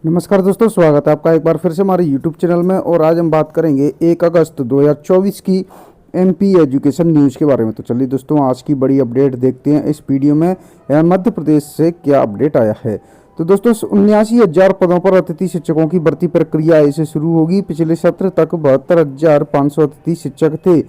नमस्कार दोस्तों, स्वागत है आपका एक बार फिर से हमारे YouTube चैनल में। और आज हम बात करेंगे 1 अगस्त 2024 की MP एजुकेशन न्यूज़ के बारे में। तो चलिए दोस्तों, आज की बड़ी अपडेट देखते हैं इस वीडियो में। मध्य प्रदेश से क्या अपडेट आया है। तो दोस्तों, 79,000 पदों पर अतिथि शिक्षकों की भर्ती प्रक्रिया ऐसे शुरू होगी। पिछले सत्र तक 72,500 अतिथि शिक्षक थे।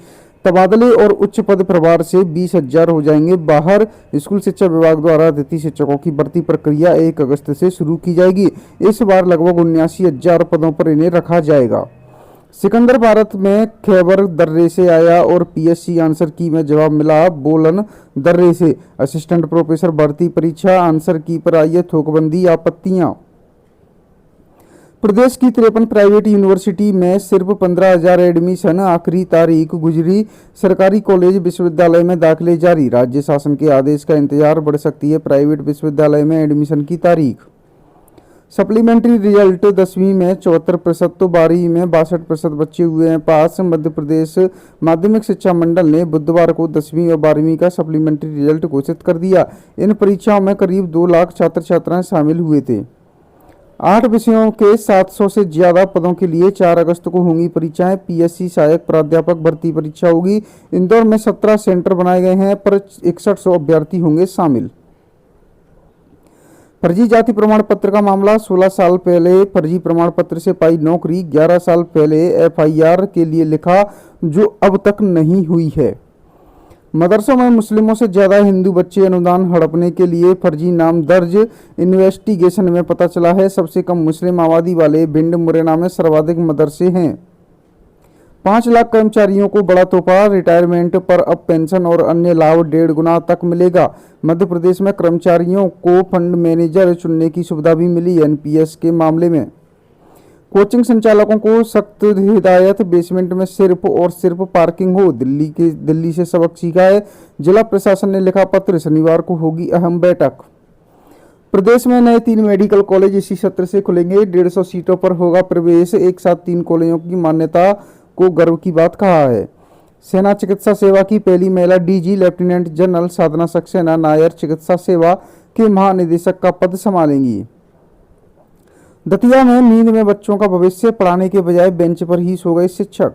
तबादले और उच्च पद प्रभार से 20,000 हो जाएंगे बाहर। स्कूल शिक्षा विभाग द्वारा अतिथि शिक्षकों की भर्ती प्रक्रिया 1 अगस्त से शुरू की जाएगी। इस बार लगभग 79,000 पदों पर इन्हें रखा जाएगा। सिकंदर भारत में खैबर दर्रे से आया और PSC आंसर की में जवाब मिला बोलन दर्रे से। असिस्टेंट प्रोफेसर भर्ती परीक्षा आंसर की पर आई है थोकबंदी आपत्तियां। प्रदेश की 53 प्राइवेट यूनिवर्सिटी में सिर्फ 15,000 एडमिशन, आखिरी तारीख गुजरी। सरकारी कॉलेज विश्वविद्यालय में दाखिले जारी। राज्य शासन के आदेश का इंतजार, बढ़ सकती है प्राइवेट विश्वविद्यालय में एडमिशन की तारीख। सप्लीमेंट्री रिजल्ट 10वीं में 74%, तो 12वीं में 62% बच्चे हुए हैं पास। मध्य प्रदेश माध्यमिक शिक्षा मंडल ने बुधवार को 10वीं और 12वीं का सप्लीमेंट्री रिजल्ट घोषित कर दिया। इन परीक्षाओं में करीब 2 लाख छात्र छात्राएं शामिल हुए थे। 8 विषयों के 700 से ज्यादा पदों के लिए 4 अगस्त को होंगी परीक्षाएं। PSC सहायक प्राध्यापक भर्ती परीक्षा होगी। इंदौर में 17 सेंटर बनाए गए हैं, पर 6100 अभ्यर्थी होंगे शामिल। फर्जी जाति प्रमाण पत्र का मामला। 16 साल पहले फर्जी प्रमाण पत्र से पाई नौकरी, 11 साल पहले FIR के लिए लिखा, जो अब तक नहीं हुई है। मदरसों में मुस्लिमों से ज्यादा हिंदू बच्चे, अनुदान हड़पने के लिए फर्जी नाम दर्ज। इन्वेस्टिगेशन में पता चला है सबसे कम मुस्लिम आबादी वाले भिंड मुरैना में सर्वाधिक मदरसे हैं। 5 लाख कर्मचारियों को बड़ा तोहफा। रिटायरमेंट पर अब पेंशन और अन्य लाभ 1.5 गुना तक मिलेगा। मध्य प्रदेश में कर्मचारियों को फंड मैनेजर चुनने की सुविधा भी मिली NPS के मामले में। कोचिंग संचालकों को सख्त हिदायत, बेसमेंट में सिर्फ और सिर्फ पार्किंग हो। दिल्ली से सबक सीखा है। जिला प्रशासन ने लिखा पत्र, शनिवार को होगी अहम बैठक। प्रदेश में नए 3 मेडिकल कॉलेज इसी सत्र से खुलेंगे। 150 सीटों पर होगा प्रवेश। एक साथ 3 कॉलेजों की मान्यता को गर्व की बात कहा है। सेना चिकित्सा सेवा की पहली महिला DG लेफ्टिनेंट जनरल साधना सक्सेना नायर चिकित्सा सेवा के महानिदेशक का पद संभालेंगी। दतिया में नींद में बच्चों का भविष्य, पढ़ाने के बजाय बेंच पर ही सो गए शिक्षक।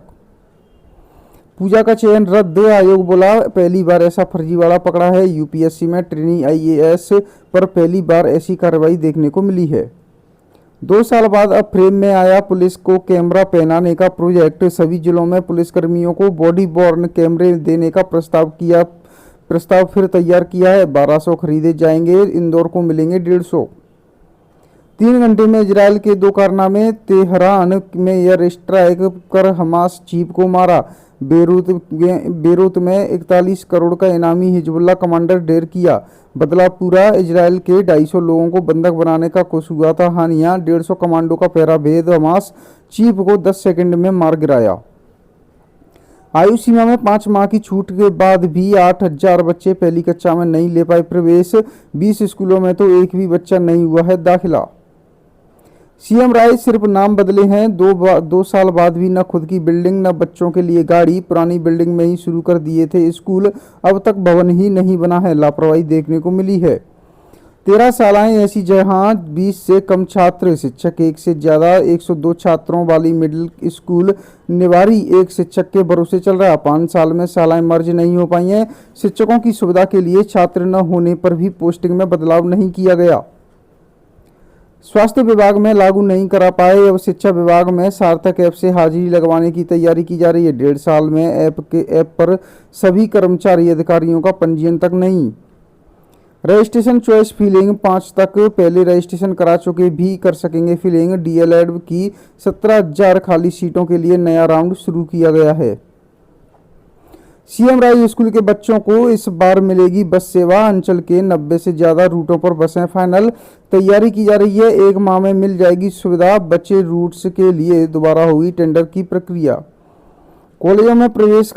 पूजा का चयन रद्द, आयोग बोला पहली बार ऐसा फर्जीवाड़ा पकड़ा है। UPSC में ट्रेनी IAS पर पहली बार ऐसी कार्रवाई देखने को मिली है। 2 साल बाद अब फ्रेम में आया पुलिस को कैमरा पहनाने का प्रोजेक्ट। सभी जिलों में पुलिसकर्मियों को बॉडी बॉर्न कैमरे देने का प्रस्ताव फिर तैयार किया है। 1200 खरीदे जाएंगे, इंदौर को मिलेंगे 150। 3 घंटे में इजराइल के 2 कारनामे। तेहरान में एयर स्ट्राइक कर हमास चीफ को मारा। बेरूत में 41 करोड़ का इनामी हिजबुल्लाह कमांडर ढेर किया। बदला पूरा। इजराइल के 250 लोगों को बंधक बनाने का कुछ हुआ था हानियां। 150 कमांडो का पहरा भेद। हमास चीफ को 10 सेकंड में मार गिराया। आयु सीमा में 5 माह की छूट के बाद भी 8,000 बच्चे पहली कक्षा में नहीं ले पाए प्रवेश। 20 स्कूलों में तो एक भी बच्चा नहीं हुआ है दाखिला। CM राय सिर्फ नाम बदले हैं। 2 साल बाद भी न खुद की बिल्डिंग, न बच्चों के लिए गाड़ी। पुरानी बिल्डिंग में ही शुरू कर दिए थे स्कूल, अब तक भवन ही नहीं बना है। लापरवाही देखने को मिली है। 13 शालाएं ऐसी जहां 20 से कम छात्र, शिक्षक 1 से ज्यादा। 102 छात्रों वाली मिडिल स्कूल निवारी 1 शिक्षक के भरोसे चल रहा। 5 साल में शालाएं मर्ज नहीं हो पाई हैं। शिक्षकों की सुविधा के लिए छात्र न होने पर भी पोस्टिंग में बदलाव नहीं किया गया। स्वास्थ्य विभाग में लागू नहीं करा पाए, अब शिक्षा विभाग में सार्थक ऐप से हाजिरी लगवाने की तैयारी की जा रही है। 1.5 साल में ऐप पर सभी कर्मचारी अधिकारियों का पंजीयन तक नहीं। रजिस्ट्रेशन चॉइस फिलिंग 5 तक पहले रजिस्ट्रेशन करा चुके भी कर सकेंगे फिलिंग। DLED की 17,000 खाली सीटों के लिए नया राउंड शुरू किया गया है। CM राय स्कूल के बच्चों को इस बार मिलेगी बस सेवा। अंचल के 90 से ज्यादा रूटों पर बसें फाइनल। तैयारी की जा रही है, 1 माह में मिल जाएगी सुविधा। बचे रूट्स के लिए दोबारा होगी टेंडर की प्रक्रिया। कॉलेजों में प्रवेश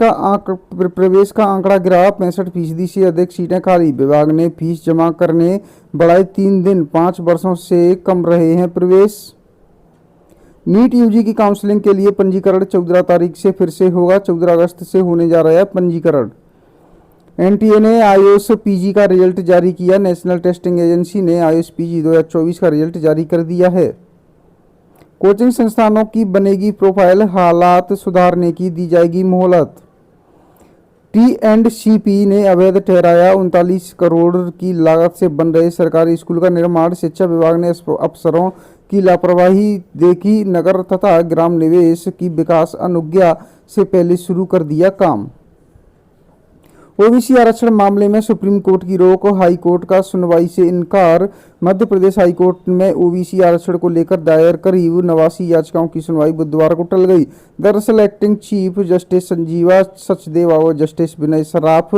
का आंकड़ा गिरा। 65% से अधिक सीटें खाली। विभाग ने फीस जमा करने बढ़ाए 3 दिन। 5 वर्षों से कम रहे हैं प्रवेश। नीट UG की काउंसलिंग के लिए पंजीकरण 14 तारीख से फिर से होगा। 14 अगस्त से होने जा रहा है पंजीकरण। NTA ने IOS PG का रिजल्ट जारी किया। नेशनल टेस्टिंग एजेंसी ने IOS PG 2024 का रिजल्ट जारी कर दिया है। कोचिंग संस्थानों की बनेगी प्रोफाइल, हालात सुधारने की दी जाएगी मोहलत। T&CP ने अवैध ठहराया 39 करोड़ की लागत से बन रहे सरकारी स्कूल का निर्माण। शिक्षा विभाग ने अफसरों की लापरवाही देखी, नगर तथा ग्राम निवेश की विकास अनुज्ञा से पहले शुरू कर दिया काम। ओबीसी आरक्षण मामले में सुप्रीम कोर्ट की रोक, हाई कोर्ट का सुनवाई से इनकार। मध्य प्रदेश हाई कोर्ट में ओबीसी आरक्षण को लेकर दायर करीब 89 याचिकाओं की सुनवाई बुधवार को टल गई। दरअसल acting chief justice Sanjeeva Sachdeva और जस्टिस विनय सराफ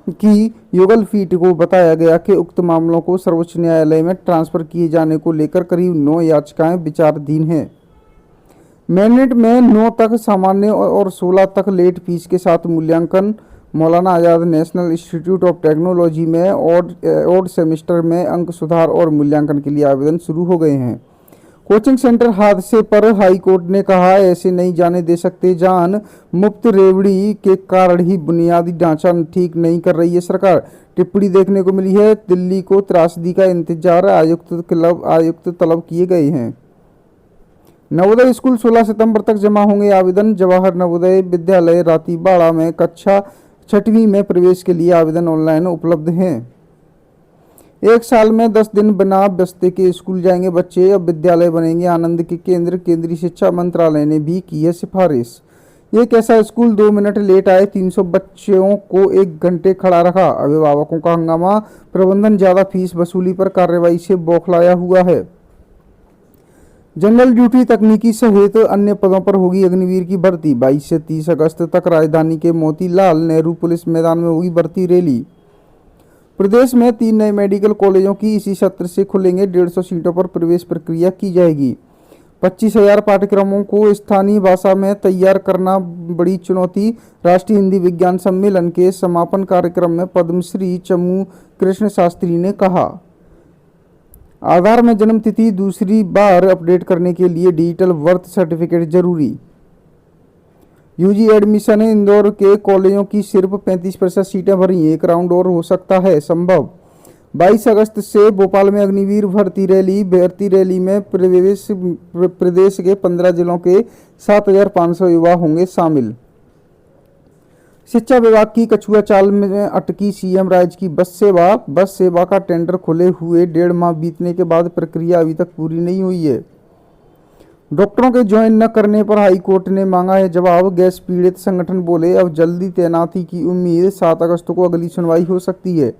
की युगल पीठ को बताया गया कि उक्त मामलों को सर्वोच्च न्यायालय में ट्रांसफर किए जाने को लेकर करीब 9 याचिकाएं विचाराधीन हैं। मेरिट में 9 तक सामान्य और 16 तक लेट फीस के साथ मूल्यांकन। Maulana Azad national institute of technology में ओड सेमेस्टर में अंक सुधार और मूल्यांकन के लिए आवेदन शुरू हो गए हैं। कोचिंग सेंटर हादसे पर हाई कोर्ट ने कहा, ऐसे नहीं जाने दे सकते जान। मुफ्त रेवड़ी के कारण ही बुनियादी ढांचा ठीक नहीं कर रही है सरकार। टिप्पणी देखने को मिली है। दिल्ली को त्रासदी का इंतजार, आयुक्त तलब किए गए हैं। नवोदय स्कूल 16 सितंबर तक जमा होंगे आवेदन। जवाहर नवोदय विद्यालय रातीबाड़ा में कक्षा 6वीं में प्रवेश के लिए आवेदन ऑनलाइन उपलब्ध हैं। 1 साल में 10 दिन बिना बस्ते के स्कूल जाएंगे बच्चे, अब विद्यालय बनेंगे आनंद के केंद्र। केंद्रीय शिक्षा मंत्रालय ने भी की है सिफारिश। ये कैसा स्कूल 2 मिनट लेट आए, 300 बच्चों को 1 घंटे खड़ा रखा। अभिभावकों का हंगामा, प्रबंधन ज्यादा फीस वसूली पर कार्रवाई से बौखलाया हुआ है। जनरल ड्यूटी तकनीकी सहित अन्य पदों पर होगी अग्निवीर की भर्ती। 22 से 30 अगस्त तक राजधानी के मोतीलाल नेहरू पुलिस मैदान में होगी भर्ती रैली। प्रदेश में 3 नए मेडिकल कॉलेजों की इसी सत्र से खुलेंगे। 150 सीटों पर प्रवेश प्रक्रिया की जाएगी। 25,000 पाठ्यक्रमों को स्थानीय भाषा में तैयार करना बड़ी चुनौती। राष्ट्रीय हिंदी विज्ञान सम्मेलन के समापन कार्यक्रम में पद्मश्री चमू कृष्ण शास्त्री ने कहा, आधार में जन्म तिथि दूसरी बार अपडेट करने के लिए डिजिटल बर्थ सर्टिफिकेट जरूरी। यूजी एडमिशन, इंदौर के कॉलेजों की सिर्फ 35% सीटें भरी, 1 राउंड और हो सकता है संभव। 22 अगस्त से भोपाल में अग्निवीर भर्ती रैली में प्रदेश के 15 जिलों के 7,500 युवा होंगे शामिल। शिक्षा विभाग की कछुआ चाल में अटकी सीएम राज की बस सेवा का टेंडर खुले हुए 1.5 माह बीतने के बाद प्रक्रिया अभी तक पूरी नहीं हुई है। डॉक्टरों के ज्वाइन न करने पर हाई कोर्ट ने मांगा है जवाब। गैस पीड़ित संगठन बोले, अब जल्दी तैनाती की उम्मीद। 7 अगस्त को अगली सुनवाई हो सकती है।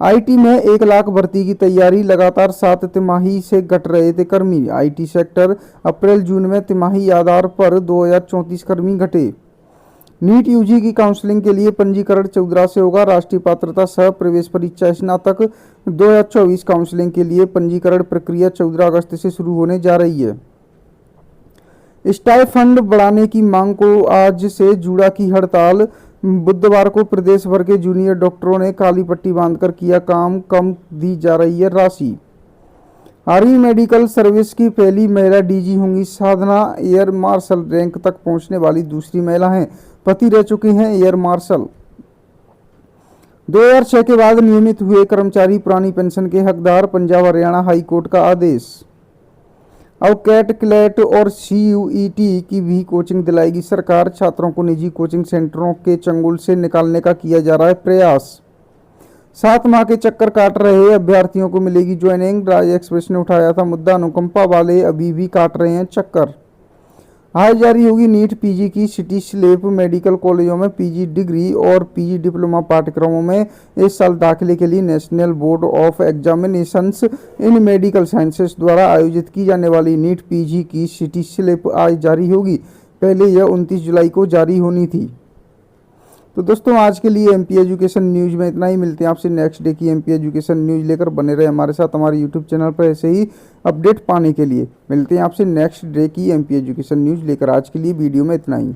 आईटी में 1 लाख भर्ती की तैयारी, लगातार 7 तिमाही से घट रहे थे कर्मी। आईटी सेक्टर अप्रैल जून में तिमाही आधार पर 2034 कर्मी घटे। नीट यूजी की काउंसलिंग के लिए पंजीकरण 14 से होगा। राष्ट्रीय पात्रता सह प्रवेश परीक्षा स्नातक 2024 काउंसलिंग के लिए पंजीकरण प्रक्रिया 14 अगस्त से शुरू होने जा रही है। स्टाइफंड बढ़ाने की मांग को आज से जुड़ा की हड़ताल। बुधवार को प्रदेश भर के जूनियर डॉक्टरों ने काली पट्टी बांधकर किया काम, कम दी जा रही है राशि। आर्मी मेडिकल सर्विस की पहली महिला डीजी होंगी साधना। एयर मार्शल रैंक तक पहुंचने वाली दूसरी महिला हैं। पति रह चुके हैं एयर मार्शल। 2006 के बाद नियमित हुए कर्मचारी पुरानी पेंशन के हकदार। पंजाब हरियाणा हाई कोर्ट का आदेश। अब कैट, क्लैट और सीयूईटी की भी कोचिंग दिलाएगी सरकार। छात्रों को निजी कोचिंग सेंटरों के चंगुल से निकालने का किया जा रहा है प्रयास। 7 माह के चक्कर काट रहे अभ्यर्थियों को मिलेगी ज्वाइनिंग। राज एक्सप्रेस ने उठाया था मुद्दा, अनुकंपा वाले अभी भी काट रहे हैं चक्कर। आज जारी होगी नीट पीजी की सिटी स्लेब। मेडिकल कॉलेजों में पीजी डिग्री और पीजी डिप्लोमा पाठ्यक्रमों में इस साल दाखिले के लिए national board of examinations in medical sciences द्वारा आयोजित की जाने वाली नीट पीजी की सिटी स्लेब आज जारी होगी। पहले यह 29 जुलाई को जारी होनी थी। तो दोस्तों आज के लिए एमपी एजुकेशन न्यूज में इतना ही। मिलते हैं आपसे नेक्स्ट डे की एमपी एजुकेशन न्यूज लेकर। बने रहे हमारे साथ हमारे यूट्यूब चैनल पर ऐसे ही अपडेट पाने के लिए। मिलते हैं आपसे नेक्स्ट डे की एमपी एजुकेशन न्यूज लेकर। आज के लिए वीडियो में इतना ही।